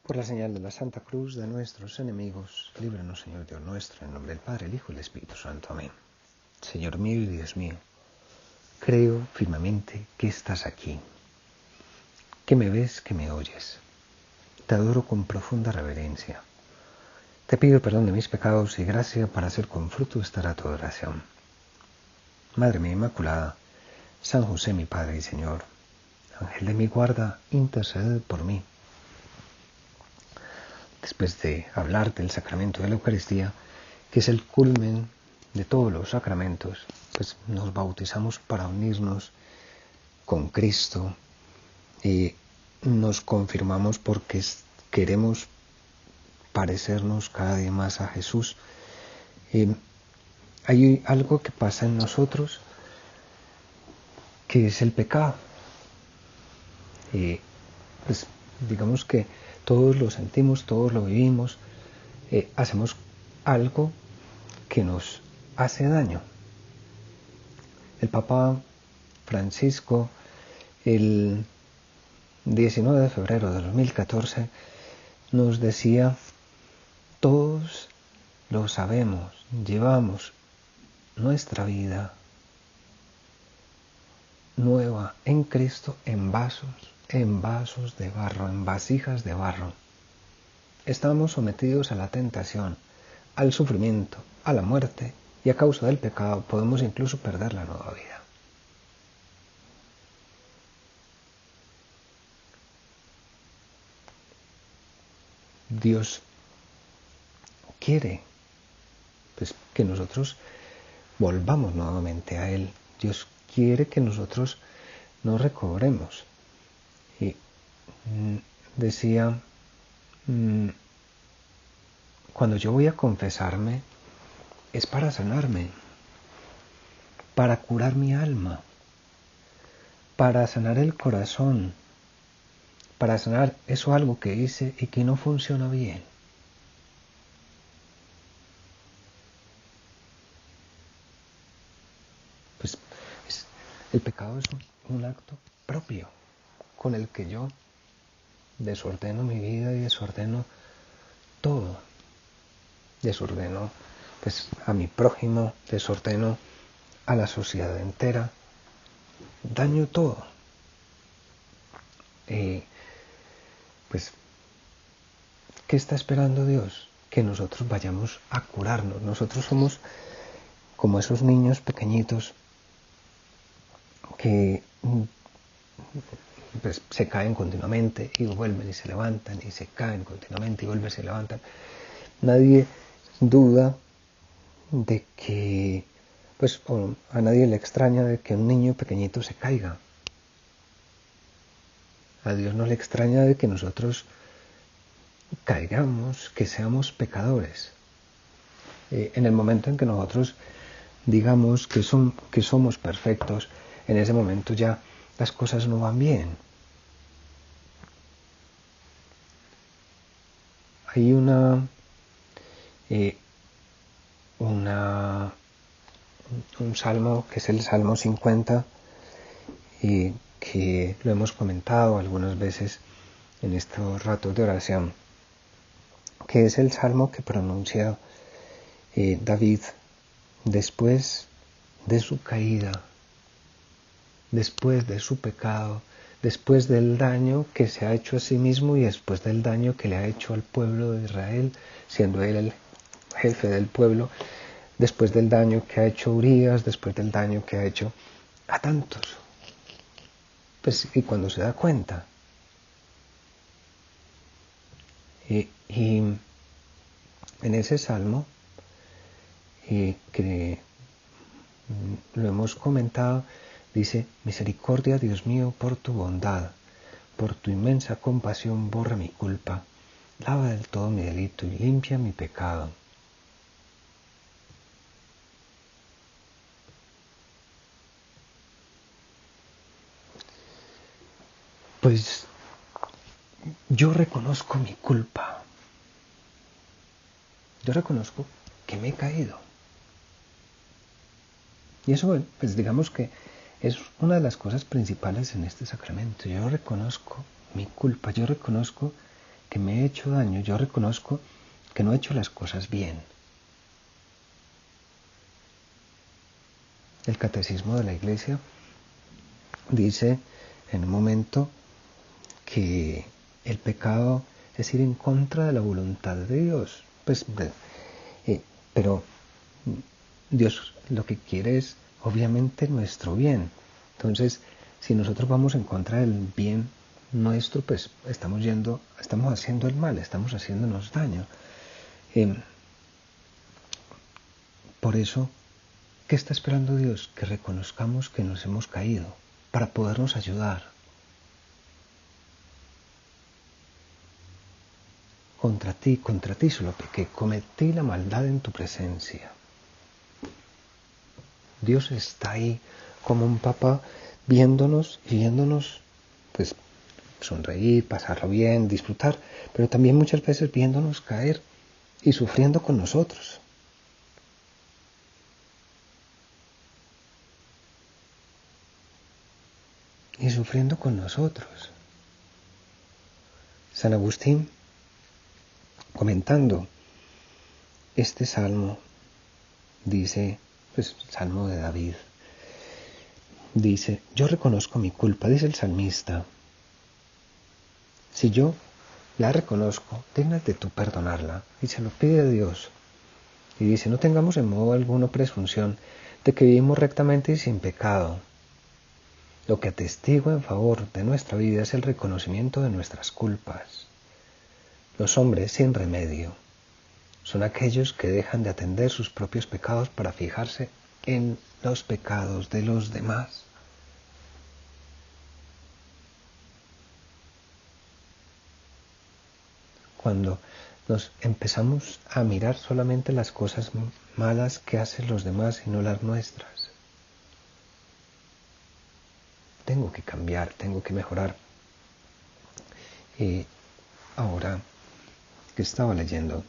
Por la señal de la Santa Cruz de nuestros enemigos, líbranos, Señor Dios nuestro, en nombre del Padre, el Hijo y el Espíritu Santo. Amén. Señor mío y Dios mío, creo firmemente que estás aquí, que me ves, que me oyes. Te adoro con profunda reverencia. Te pido perdón de mis pecados y gracia para hacer con fruto estará tu oración. Madre mía Inmaculada, San José mi Padre y Señor, Ángel de mi guarda, interceded por mí. Después de hablar del sacramento de la Eucaristía, que es el culmen de todos los sacramentos, pues nos bautizamos para unirnos con Cristo y nos confirmamos porque queremos parecernos cada día más a Jesús. Hay algo que pasa en nosotros que es el pecado. Pues digamos que todos lo sentimos, todos lo vivimos, hacemos algo que nos hace daño. El Papa Francisco, el 19 de febrero de 2014, nos decía: todos lo sabemos, llevamos nuestra vida nueva en Cristo en vasos de barro, en vasijas de barro. Estamos sometidos a la tentación, al sufrimiento, a la muerte, y a causa del pecado podemos incluso perder la nueva vida. Dios quiere pues, que nosotros volvamos nuevamente a Él. Dios quiere que nosotros nos recobremos. Y decía, cuando yo voy a confesarme, es para sanarme, para curar mi alma, para sanar el corazón, para sanar eso algo que hice y que no funciona bien. Pues el pecado es un acto propio con el que yo desordeno mi vida y desordeno todo. Desordeno pues a mi prójimo, desordeno a la sociedad entera, daño todo. Pues, ¿qué está esperando Dios? Que nosotros vayamos a curarnos. Nosotros somos como esos niños pequeñitos que pues, se caen continuamente y vuelven y se levantan y se caen continuamente y vuelven y se levantan. Nadie duda de que, pues a nadie le extraña de que un niño pequeñito se caiga. A Dios no le extraña de que nosotros caigamos, que seamos pecadores. En el momento en que nosotros digamos que somos perfectos, en ese momento ya las cosas no van bien. Hay un salmo que es el Salmo 50 y que lo hemos comentado algunas veces en estos ratos de oración, que es el salmo que pronuncia David después de su caída, después de su pecado, después del daño que se ha hecho a sí mismo y después del daño que le ha hecho al pueblo de Israel, siendo él el jefe del pueblo, después del daño que ha hecho Urías, después del daño que ha hecho a tantos. Pues, y cuando se da cuenta, y en ese salmo, que lo hemos comentado, dice: misericordia, Dios mío, por tu bondad, por tu inmensa compasión, borra mi culpa, lava del todo mi delito y limpia mi pecado. Pues yo reconozco mi culpa. Yo reconozco que me he caído. Y eso, pues digamos que es una de las cosas principales en este sacramento. Yo reconozco mi culpa, yo reconozco que me he hecho daño, yo reconozco que no he hecho las cosas bien. El Catecismo de la Iglesia dice en un momento que el pecado es ir en contra de la voluntad de Dios. Pero Dios lo que quiere es obviamente nuestro bien. Entonces, si nosotros vamos en contra del bien nuestro, pues estamos haciendo el mal, estamos haciéndonos daño. Por eso, ¿qué está esperando Dios? Que reconozcamos que nos hemos caído para podernos ayudar. Contra ti solo pequé, cometí la maldad en tu presencia. Dios está ahí como un papá viéndonos y viéndonos, pues, sonreír, pasarlo bien, disfrutar, pero también muchas veces viéndonos caer y sufriendo con nosotros. Y sufriendo con nosotros. San Agustín, comentando este salmo, dice, pues, salmo de David, dice, yo reconozco mi culpa, dice el salmista. Si yo la reconozco, dígnate tú perdonarla. Y se lo pide a Dios. Y dice, no tengamos en modo alguno presunción de que vivimos rectamente y sin pecado. Lo que atestigua en favor de nuestra vida es el reconocimiento de nuestras culpas. Los hombres sin remedio son aquellos que dejan de atender sus propios pecados para fijarse en los pecados de los demás. Cuando nos empezamos a mirar solamente las cosas malas que hacen los demás y no las nuestras. Tengo que cambiar, tengo que mejorar. Y ahora que estaba leyendo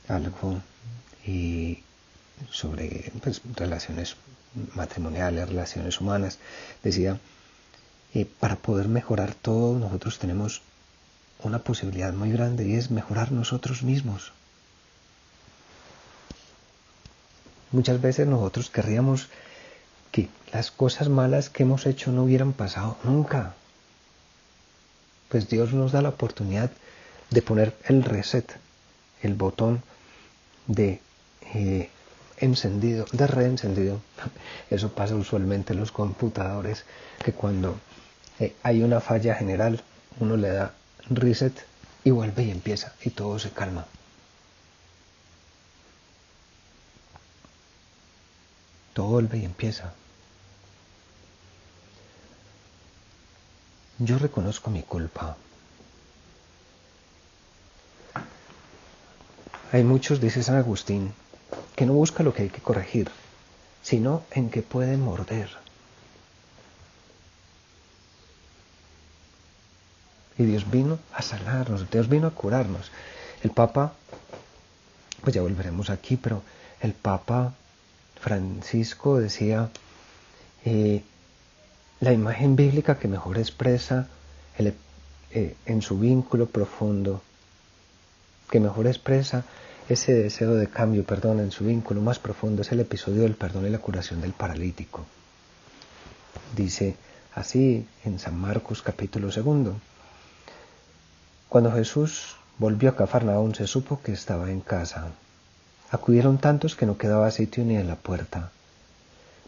algo sobre relaciones matrimoniales, relaciones humanas, decía, para poder mejorar todo, nosotros tenemos una posibilidad muy grande y es mejorar nosotros mismos. Muchas veces nosotros querríamos que las cosas malas que hemos hecho no hubieran pasado nunca. Pues Dios nos da la oportunidad de poner el reset, el botón de encendido, de reencendido. Eso pasa usualmente en los computadores, que cuando hay una falla general, uno le da reset y vuelve y empieza y todo se calma. Todo vuelve y empieza. Yo reconozco mi culpa. Hay muchos, dice San Agustín, que no busca lo que hay que corregir, sino en que puede morder. Y Dios vino a sanarnos, Dios vino a curarnos. El Papa, pues ya volveremos aquí, pero el Papa Francisco decía, la imagen bíblica que mejor expresa en su vínculo profundo, que mejor expresa ese deseo de cambio, perdón, en su vínculo más profundo, es el episodio del perdón y la curación del paralítico. Dice así en San Marcos capítulo 2. Cuando Jesús volvió a Cafarnaúm se supo que estaba en casa. Acudieron tantos que no quedaba sitio ni en la puerta.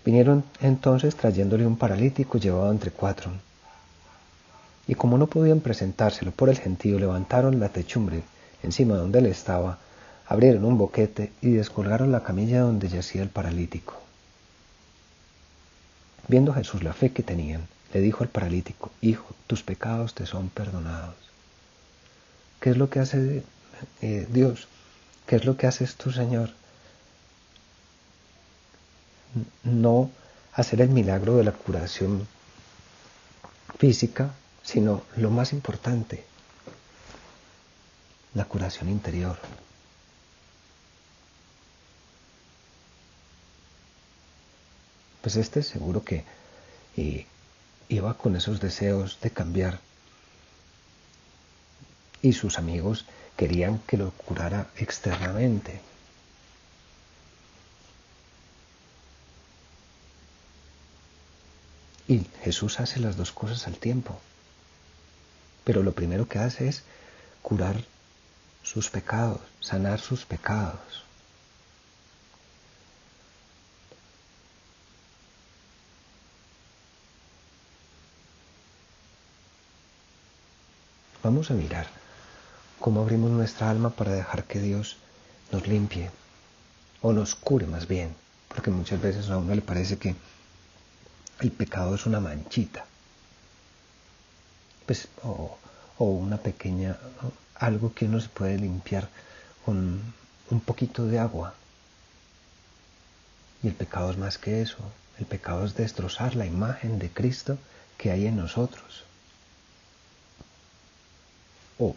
Vinieron entonces trayéndole un paralítico llevado entre 4. Y como no podían presentárselo por el gentío, levantaron la techumbre encima donde él estaba, abrieron un boquete y descolgaron la camilla donde yacía el paralítico. Viendo Jesús la fe que tenían, le dijo al paralítico, hijo, tus pecados te son perdonados. ¿Qué es lo que hace Dios? ¿Qué es lo que haces tú, Señor? No hacer el milagro de la curación física, sino lo más importante, la curación interior. Pues seguro que iba con esos deseos de cambiar. y sus amigos querían que lo curara externamente. Y Jesús hace las dos cosas al tiempo. Pero lo primero que hace es curar sus pecados, sanar sus pecados. Vamos a mirar cómo abrimos nuestra alma para dejar que Dios nos limpie, o nos cure más bien, porque muchas veces a uno le parece que el pecado es una manchita, pues, o una pequeña, algo que uno se puede limpiar con un poquito de agua. Y el pecado es más que eso. El pecado es destrozar la imagen de Cristo que hay en nosotros, o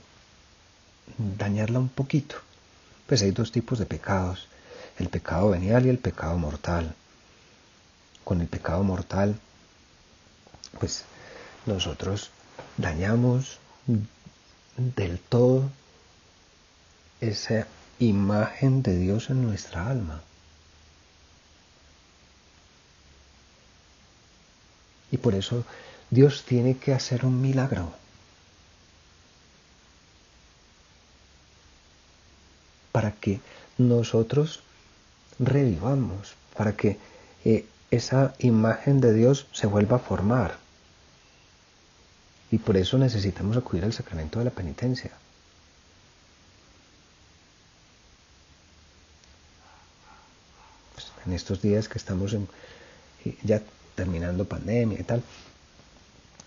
dañarla un poquito. Pues hay dos tipos de pecados: el pecado venial y el pecado mortal. Con el pecado mortal, pues nosotros dañamos del todo esa imagen de Dios en nuestra alma. Y por eso Dios tiene que hacer un milagro para que nosotros revivamos, para que esa imagen de Dios se vuelva a formar. Y por eso necesitamos acudir al sacramento de la penitencia. Pues en estos días que estamos ya terminando pandemia y tal,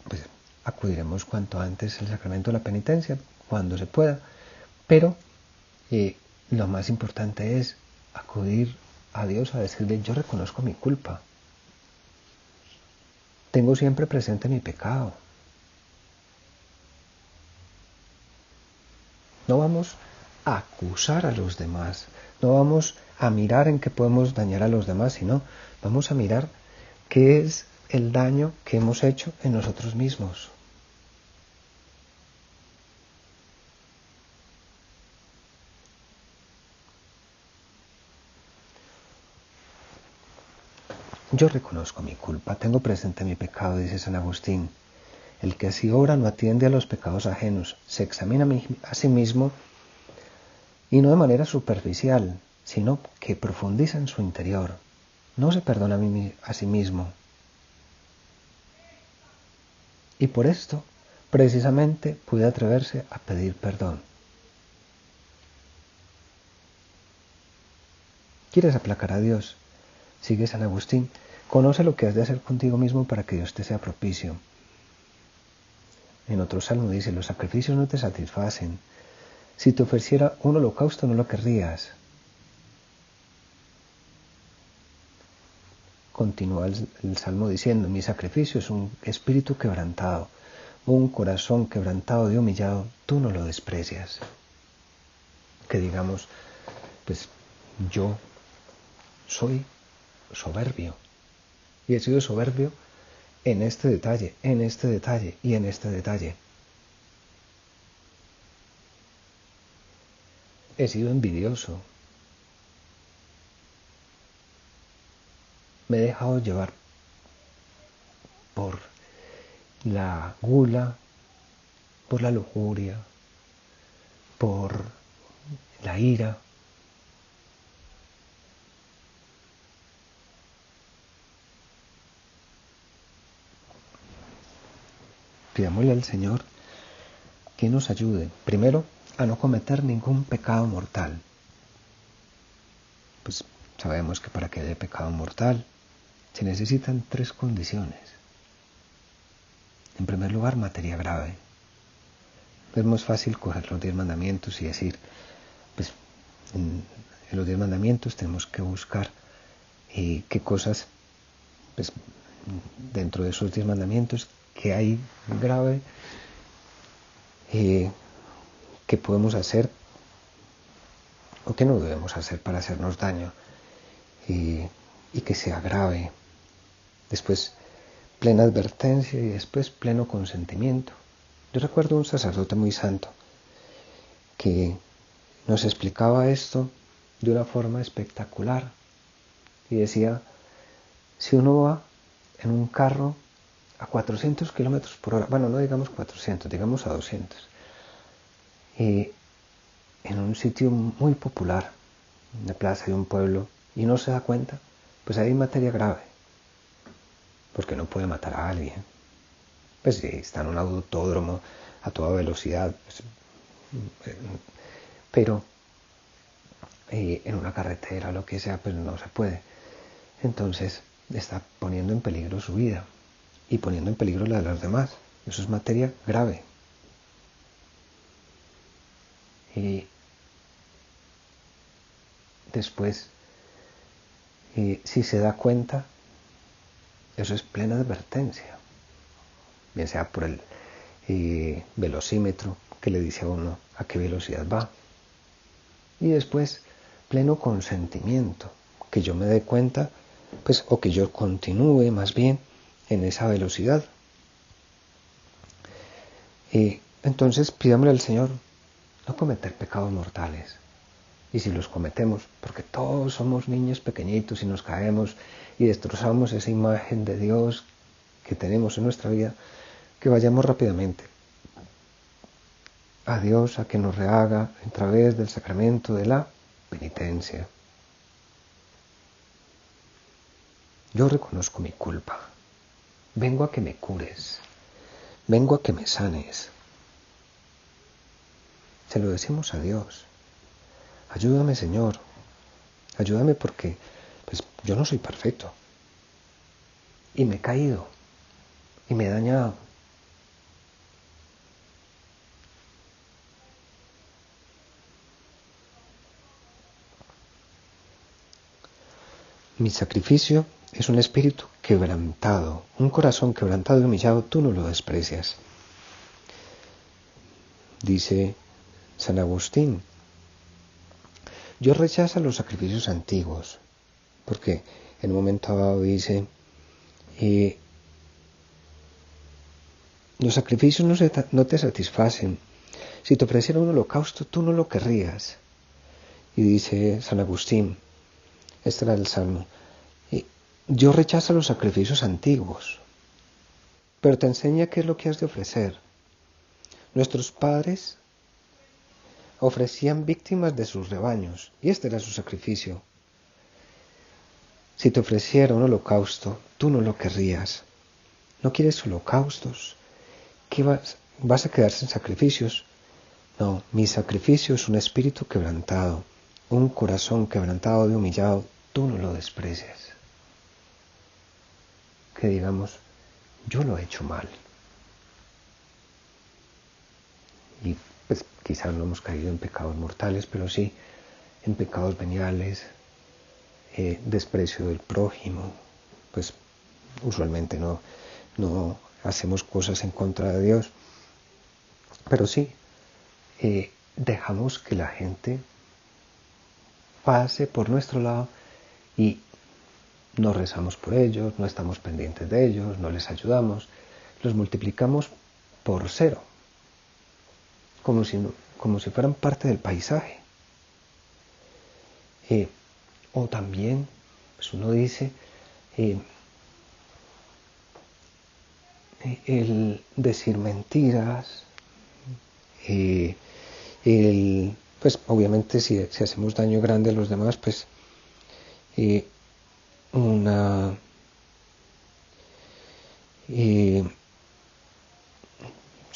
pues acudiremos cuanto antes al sacramento de la penitencia, cuando se pueda. Pero lo más importante es acudir a Dios a decirle: yo reconozco mi culpa. Tengo siempre presente mi pecado. No vamos a acusar a los demás, no vamos a mirar en qué podemos dañar a los demás, sino vamos a mirar qué es el daño que hemos hecho en nosotros mismos. Yo reconozco mi culpa, tengo presente mi pecado, dice San Agustín. El que así obra no atiende a los pecados ajenos, se examina a sí mismo, y no de manera superficial, sino que profundiza en su interior. No se perdona a sí mismo. Y por esto, precisamente, puede atreverse a pedir perdón. ¿Quieres aplacar a Dios? Sigue San Agustín. Conoce lo que has de hacer contigo mismo para que Dios te sea propicio. En otro salmo dice: los sacrificios no te satisfacen. Si te ofreciera un holocausto no lo querrías. Continúa el salmo diciendo: mi sacrificio es un espíritu quebrantado, un corazón quebrantado y humillado, tú no lo desprecias. Que digamos, pues yo soy soberbio, y he sido soberbio en este detalle, en este detalle y en este detalle. He sido envidioso. Me he dejado llevar por la gula, por la lujuria, por la ira. Pidámosle al Señor que nos ayude, primero, a no cometer ningún pecado mortal. Pues sabemos que para que haya pecado mortal se necesitan tres condiciones. En primer lugar, materia grave. Es más fácil coger los 10 mandamientos y decir, pues en los 10 mandamientos tenemos que buscar qué cosas, pues dentro de esos 10 mandamientos, qué hay grave, qué podemos hacer o qué no debemos hacer para hacernos daño, y que sea grave. Después, plena advertencia y después pleno consentimiento. Yo recuerdo un sacerdote muy santo que nos explicaba esto de una forma espectacular. Y decía, si uno va en un carro a 400 kilómetros por hora, bueno, no digamos 400, digamos a 200, y en un sitio muy popular, en la plaza de un pueblo, y no se da cuenta, pues hay materia grave, porque no puede matar a alguien. Pues si está en un autódromo a toda velocidad, pues, pero en una carretera o lo que sea, pues no se puede. Entonces está poniendo en peligro su vida y poniendo en peligro la de los demás. Eso es materia grave. Y después, si se da cuenta, eso es plena advertencia, bien sea por el velocímetro que le dice a uno a qué velocidad va. Y después, pleno consentimiento, que yo me dé cuenta, pues, o que yo continúe más bien en esa velocidad. Y entonces pidámosle al Señor no cometer pecados mortales. Y si los cometemos, porque todos somos niños pequeñitos y nos caemos y destrozamos esa imagen de Dios que tenemos en nuestra vida, que vayamos rápidamente a Dios a que nos rehaga a través del sacramento de la penitencia. Yo reconozco mi culpa. Vengo a que me cures. Vengo a que me sanes. Se lo decimos a Dios. Ayúdame, Señor. Ayúdame porque pues, yo no soy perfecto. Y me he caído. Y me he dañado. Mi sacrificio es un espíritu quebrantado, un corazón quebrantado y humillado, tú no lo desprecias. Dice San Agustín, Dios rechaza los sacrificios antiguos, porque en un momento dado dice, los sacrificios no te satisfacen. Si te ofreciera un holocausto, tú no lo querrías. Y dice San Agustín, este era el Salmo, Dios rechaza los sacrificios antiguos, pero te enseña qué es lo que has de ofrecer. Nuestros padres ofrecían víctimas de sus rebaños, y este era su sacrificio. Si te ofreciera un holocausto, tú no lo querrías. ¿No quieres holocaustos? ¿Qué vas a quedar sin sacrificios? No, mi sacrificio es un espíritu quebrantado, un corazón quebrantado y humillado, tú no lo desprecias. Que digamos, yo lo he hecho mal. Y pues quizás no hemos caído en pecados mortales, pero sí en pecados veniales, desprecio del prójimo, pues usualmente no hacemos cosas en contra de Dios, pero sí dejamos que la gente pase por nuestro lado y no rezamos por ellos, no estamos pendientes de ellos, no les ayudamos, los multiplicamos por cero, como si fueran parte del paisaje. O también, pues uno dice, el decir mentiras, pues obviamente si hacemos daño grande a los demás, pues si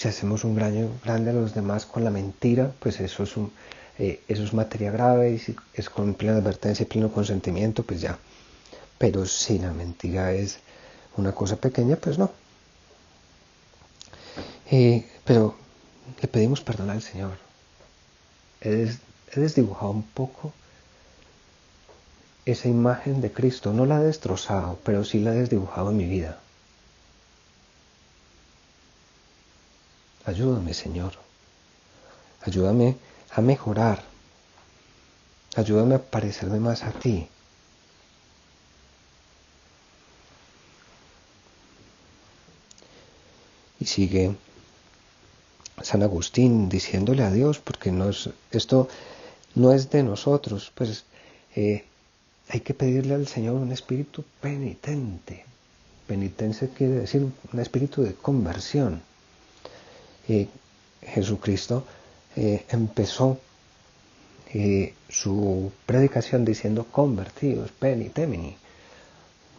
hacemos un daño grande a los demás con la mentira, pues eso es materia grave, y si es con plena advertencia y pleno consentimiento, pues ya. Pero si la mentira es una cosa pequeña, pues no. Pero le pedimos perdón al Señor. He desdibujado un poco esa imagen de Cristo. No la he destrozado, pero sí la he desdibujado en mi vida. Ayúdame, Señor. Ayúdame a mejorar. Ayúdame a parecerme más a ti. Y sigue San Agustín diciéndole a Dios, porque esto no es de nosotros, pues hay que pedirle al Señor un espíritu penitente. Penitencia quiere decir un espíritu de conversión. Jesucristo empezó su predicación diciendo convertidos, penitemini,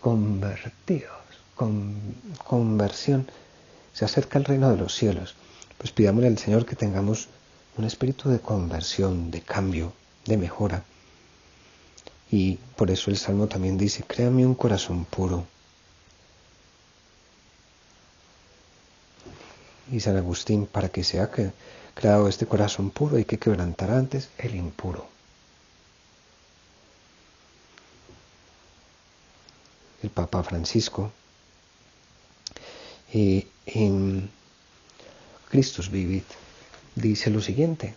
convertidos, conversión. Se acerca el reino de los cielos. Pues pidámosle al Señor que tengamos un espíritu de conversión, de cambio, de mejora. Y por eso el Salmo también dice, créame un corazón puro. Y San Agustín, para que sea creado este corazón puro, hay que quebrantar antes el impuro. El Papa Francisco, en Christus Vivit, dice lo siguiente.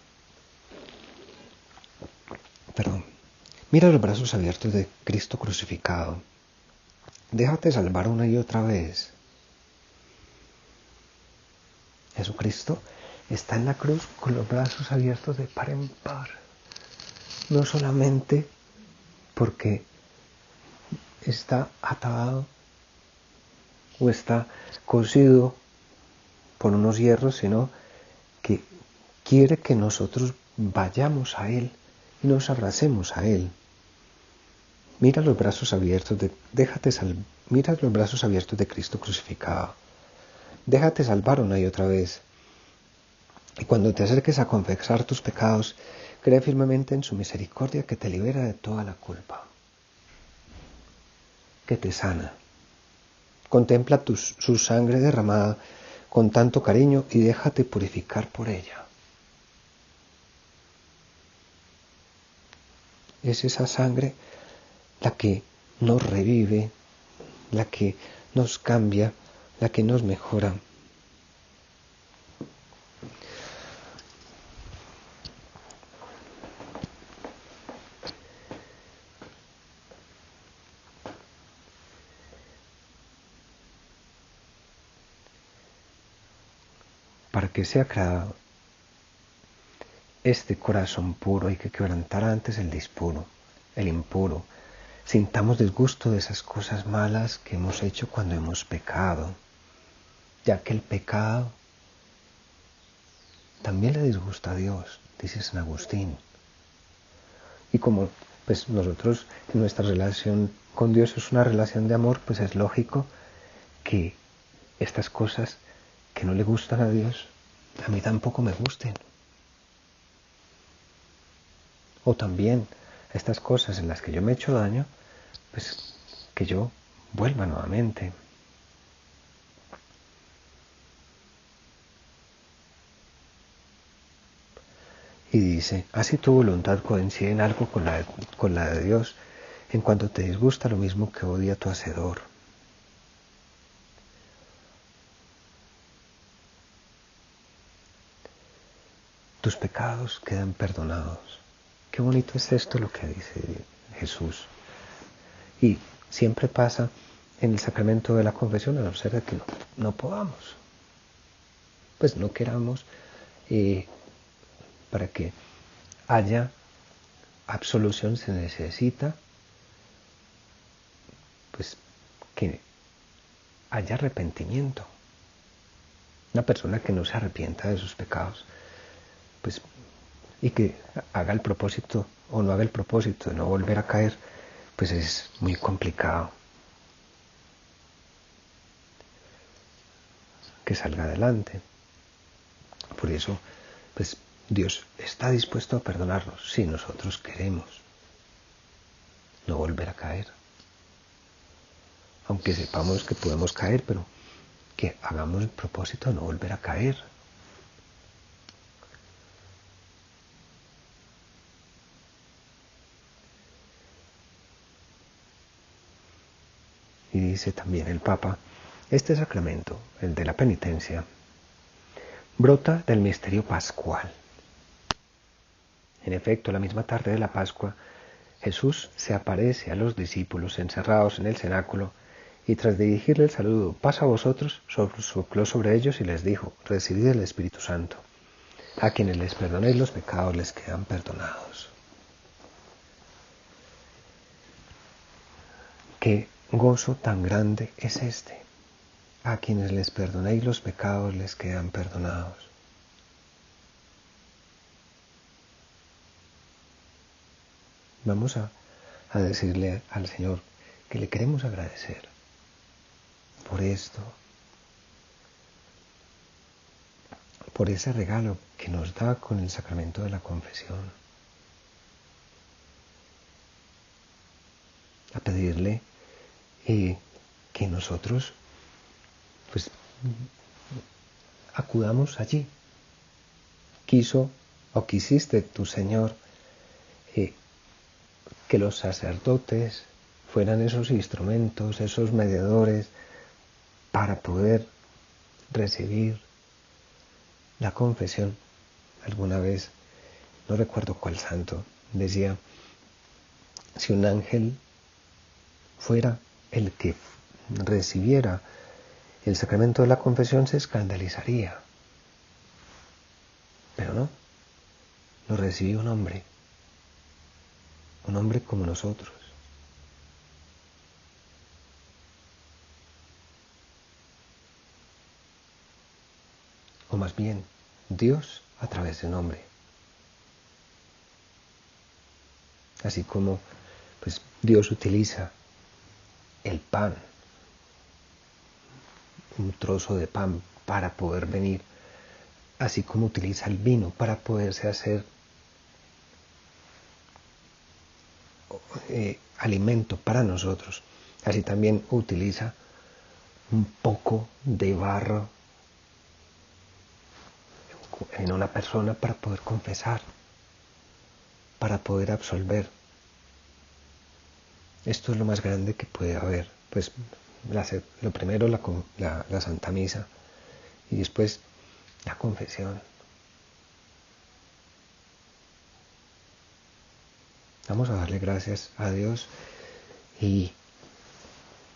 Mira los brazos abiertos de Cristo crucificado. Déjate salvar una y otra vez. Jesucristo está en la cruz con los brazos abiertos de par en par. No solamente porque está atado o está cosido por unos hierros, sino que quiere que nosotros vayamos a Él y nos abracemos a Él. Mira los brazos abiertos mira los brazos abiertos de Cristo crucificado. Déjate salvar una y otra vez. Y cuando te acerques a confesar tus pecados, cree firmemente en su misericordia que te libera de toda la culpa, que te sana. Contempla su sangre derramada con tanto cariño y déjate purificar por ella. Es esa sangre la que nos revive, la que nos cambia, la que nos mejora. Para que sea creado este corazón puro hay que quebrantar antes el dispuro, el impuro. Sintamos disgusto de esas cosas malas que hemos hecho cuando hemos pecado, ya que el pecado también le disgusta a Dios, dice San Agustín. Y como pues nosotros en nuestra relación con Dios es una relación de amor, pues es lógico que estas cosas que no le gustan a Dios, a mí tampoco me gusten. O también estas cosas en las que yo me he hecho daño, pues que yo vuelva nuevamente. Y dice, así tu voluntad coincide en algo con la de Dios, en cuanto te disgusta lo mismo que odia tu hacedor. Tus pecados quedan perdonados. Qué bonito es esto lo que dice Jesús. Y siempre pasa en el sacramento de la confesión, a no ser de que no podamos. Pues no queramos para que haya absolución se necesita pues que haya arrepentimiento. Una persona que no se arrepienta de sus pecados, pues y que haga el propósito o no haga el propósito de no volver a caer, pues es muy complicado que salga adelante. Por eso, pues Dios está dispuesto a perdonarnos si nosotros queremos no volver a caer. Aunque sepamos que podemos caer, pero que hagamos el propósito de no volver a caer. Y dice también el Papa, este sacramento, el de la penitencia, brota del misterio pascual. En efecto, la misma tarde de la Pascua, Jesús se aparece a los discípulos encerrados en el cenáculo y tras dirigirle el saludo, pasa a vosotros, sopló sobre ellos y les dijo, recibid el Espíritu Santo. A quienes les perdonéis los pecados les quedan perdonados. Qué gozo tan grande es este. A quienes les perdonéis los pecados les quedan perdonados. Vamos a decirle al Señor que le queremos agradecer por esto, por ese regalo que nos da con el sacramento de la confesión. A pedirle que nosotros pues acudamos allí. Quisiste tu Señor que los sacerdotes fueran esos instrumentos, esos mediadores para poder recibir la confesión. Alguna vez, no recuerdo cuál santo, decía, si un ángel fuera el que recibiera el sacramento de la confesión, se escandalizaría. Pero no, lo recibió un hombre como nosotros. O más bien, Dios a través de un hombre. Así como pues, Dios utiliza el pan, un trozo de pan para poder venir, así como utiliza el vino para poderse hacer alimento para nosotros, así también utiliza un poco de barro en una persona para poder confesar, para poder absolver. Esto es lo más grande que puede haber. Pues lo primero la Santa Misa y después la confesión. Vamos a darle gracias a Dios y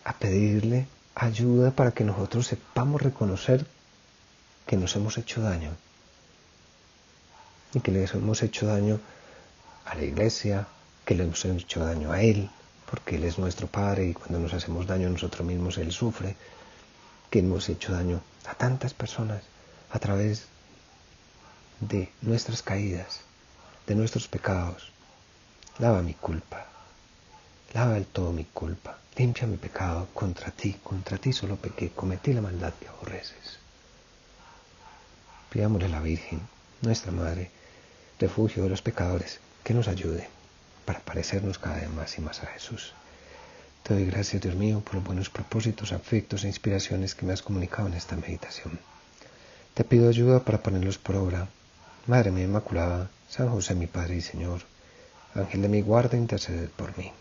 a pedirle ayuda para que nosotros sepamos reconocer que nos hemos hecho daño y que les hemos hecho daño a la Iglesia, que le hemos hecho daño a Él, porque Él es nuestro Padre y cuando nos hacemos daño a nosotros mismos Él sufre, que hemos hecho daño a tantas personas a través de nuestras caídas, de nuestros pecados. Lava mi culpa, lava del todo mi culpa, limpia mi pecado contra ti solo pequé, cometí la maldad que aborreces. Pidámosle a la Virgen, nuestra Madre, refugio de los pecadores, que nos ayude para parecernos cada vez más y más a Jesús. Te doy gracias, Dios mío, por los buenos propósitos, afectos e inspiraciones que me has comunicado en esta meditación. Te pido ayuda para ponerlos por obra. Madre mía Inmaculada, San José mi Padre y Señor, Ángel de mi guarda, interceded por mí.